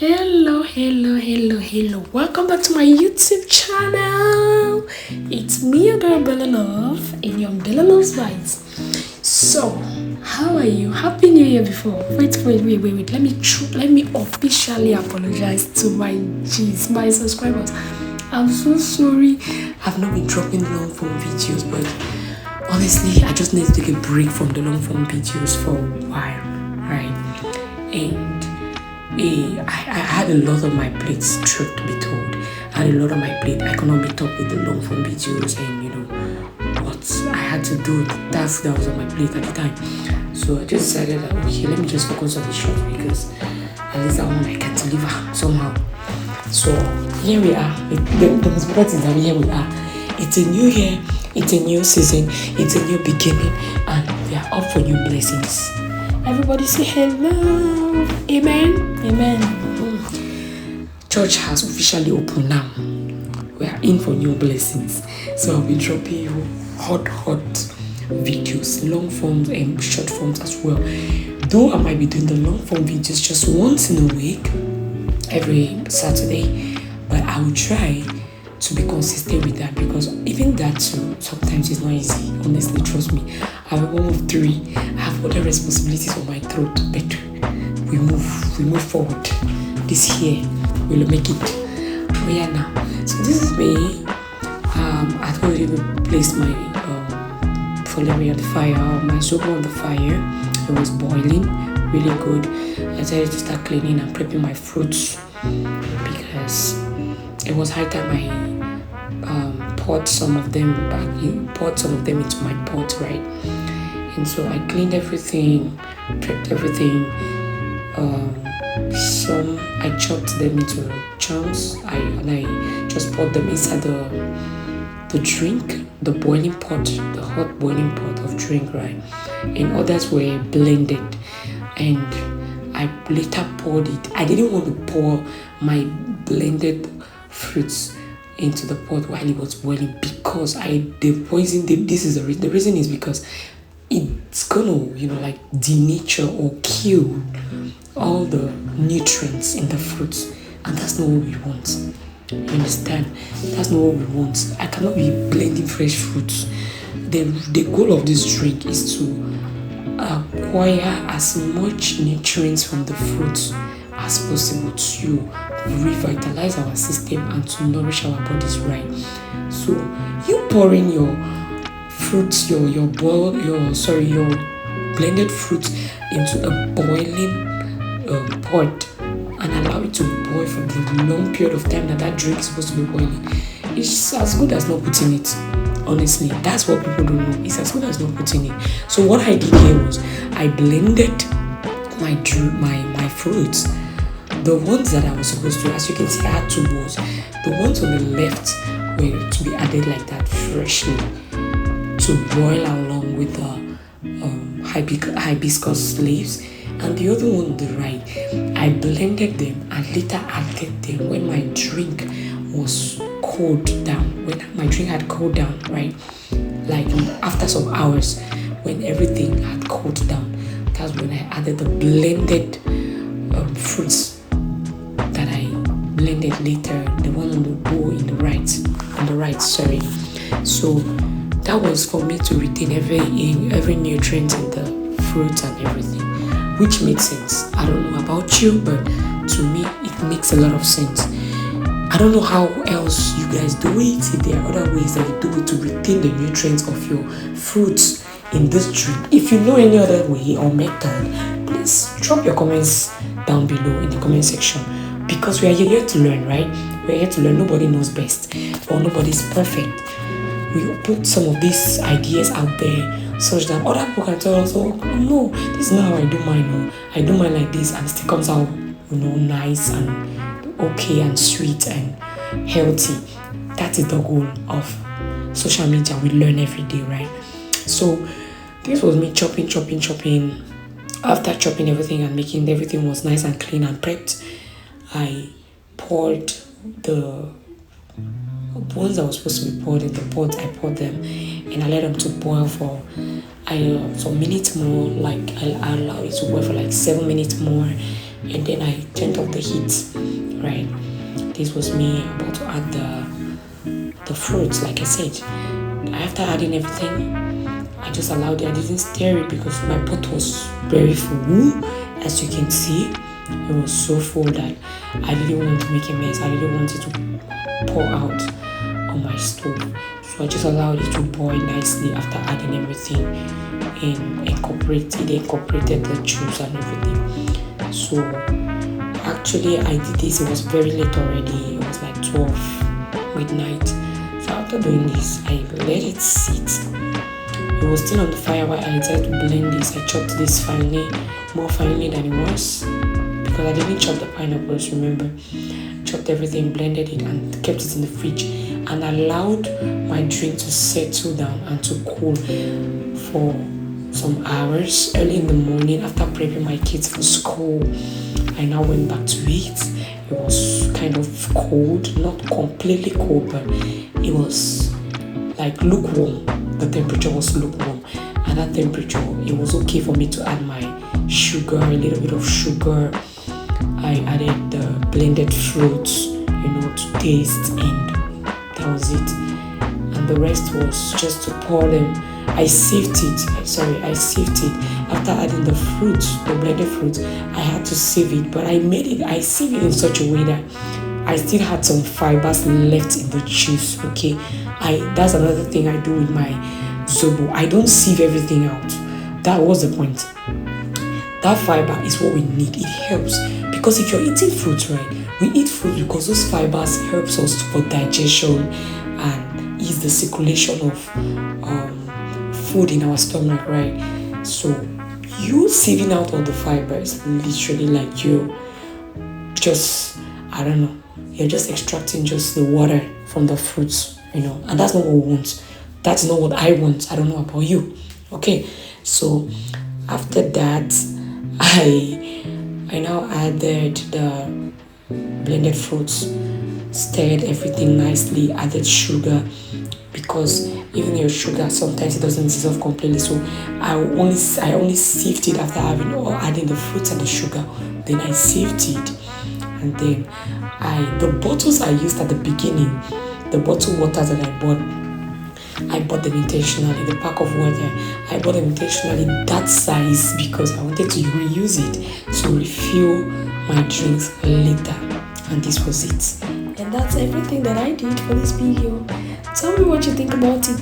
Hello. Welcome back to my YouTube channel. It's me, your girl Bella Love, in your Bella Love's Bites. So, how are you? Happy New Year before. Wait. Let me officially apologize to my subscribers. I'm so sorry. I've not been dropping long form videos, but honestly, I just need to take a break from the long form videos for a while, right? And I had a lot on my plate, truth to be told. I had a lot on my plate. I could not meet up with the long form videos and what I had to do, the task that was on my plate at the time. So I just decided that okay, let me just focus on the short because at least that one I can deliver somehow. So here we are. The most important thing is that here we are. It's a new year, it's a new season, it's a new beginning, and we are up for new blessings. Everybody say hello. Amen. Church has officially opened now. We are in for new blessings. So I'll be dropping you hot videos, long forms and short forms as well. Though I might be doing the long form videos just once in a week, every Saturday, but I will try to be consistent with that because even that sometimes is not easy. Honestly, trust me. I'm one of three. I have other responsibilities on my throat, but we move forward. This year we'll make it. Oh yeah, now. So this is me. I told you to place my follow on the fire, my soap on the fire. It was boiling, really good. I decided to start cleaning and prepping my fruits because it was high time I poured some of them into my pot, right? And so I cleaned everything, prepped everything. Some I chopped them into chunks. I just poured them inside the drink, the boiling pot, the hot boiling pot of drink, right? And others were blended. And I later poured it. I didn't want to pour my blended fruits into the pot while it was boiling because the reason is because it's gonna denature or kill all the nutrients in the fruits, and that's not what we want. You understand? That's not what we want. I cannot be blending fresh fruits. The goal of this drink is to acquire as much nutrients from the fruits as possible to revitalize our system and to nourish our bodies, right? So you pouring your fruits, your blended fruits into a boiling pot and allow it to boil for the long period of time that drink is supposed to be boiling. It's as good as not putting it. Honestly, that's what people don't know. It's as good as not putting it. So what I did here was I blended my fruits. The ones that I was supposed to, as you can see, I had two bowls. The ones on the left were to be added like that freshly to boil along with the hibiscus leaves, and the other one on the right, I blended them and later added them when my drink was cooled down. When my drink had cooled down, right? Like after some hours, when everything had cooled down, that's when I added the blended fruits that I blended later, the one on the bowl on the right, sorry. So that was for me to retain every nutrient in the fruits and everything, which made sense. I don't know about you, but to me it makes a lot of sense. I don't know how else you guys do it. If there are other ways that you do it to retain the nutrients of your fruits in this drink. If you know any other way or method, please drop your comments down below in the comment section, because we are here to learn, right? We're here to learn. Nobody knows best or nobody's perfect. We put some of these ideas out there such that other people can tell us, oh no, this is not how I do mine. No, I do mine like this and it still comes out nice and okay and sweet and healthy. That is the goal of social media. We learn every day, right? So this was me chopping. After chopping everything and making everything was nice and clean and prepped, I poured the ones that were supposed to be poured in the pot. I poured them and I let them to boil for some minutes more. Like I allowed it to boil for like 7 minutes more, and then I turned off the heat. Right, this was me about to add the fruits. Like I said, after adding everything, I just allowed it. I didn't stir it because my pot was very full. As you can see, it was so full that I didn't want to make a mess. I didn't want it to pour out on my stove. So I just allowed it to boil nicely after adding everything and incorporated the juice and everything. So actually I did this, it was very late already. It was like 12 midnight. So after doing this, I let it sit. It was still on the fire while I decided to blend this. I chopped this finely, more finely than it was, because I didn't chop the pineapples, remember. Chopped everything, blended it, and kept it in the fridge, and allowed my drink to settle down and to cool for some hours. Early in the morning, after prepping my kids for school, I now went back to it. It was kind of cold, not completely cold, but it was like lukewarm. The temperature was lukewarm. At that temperature, it was okay for me to add my sugar, a little bit of sugar. I added the blended fruits, to taste, and that was it. And the rest was just to pour them. I sieved it. After adding the fruits, the blended fruits, I had to sieve it, but I sieved it in such a way that I still had some fibers left in the juice. Okay, that's another thing I do with my zobo. I don't sieve everything out. That was the point. That fiber is what we need. It helps, because if you're eating fruits, right, we eat fruit because those fibers helps us for digestion and ease the circulation of food in our stomach, right? So you sieving out all the fibers, literally like you just, I don't know, you're just extracting just the water from the fruits, and that's not what we want. That's not what I want. I don't know about you. Okay, so after that, I now added the blended fruits, stirred everything nicely, added sugar, because even your sugar sometimes it doesn't dissolve completely. So I only sieved it after adding the fruits and the sugar. Then I sieved it, and then the bottles I used at the beginning, the bottled waters that I bought them intentionally. The pack of water, I bought them intentionally that size because I wanted to reuse it to refill my drinks later. And this was it. And that's everything that I did for this video. Tell me what you think about it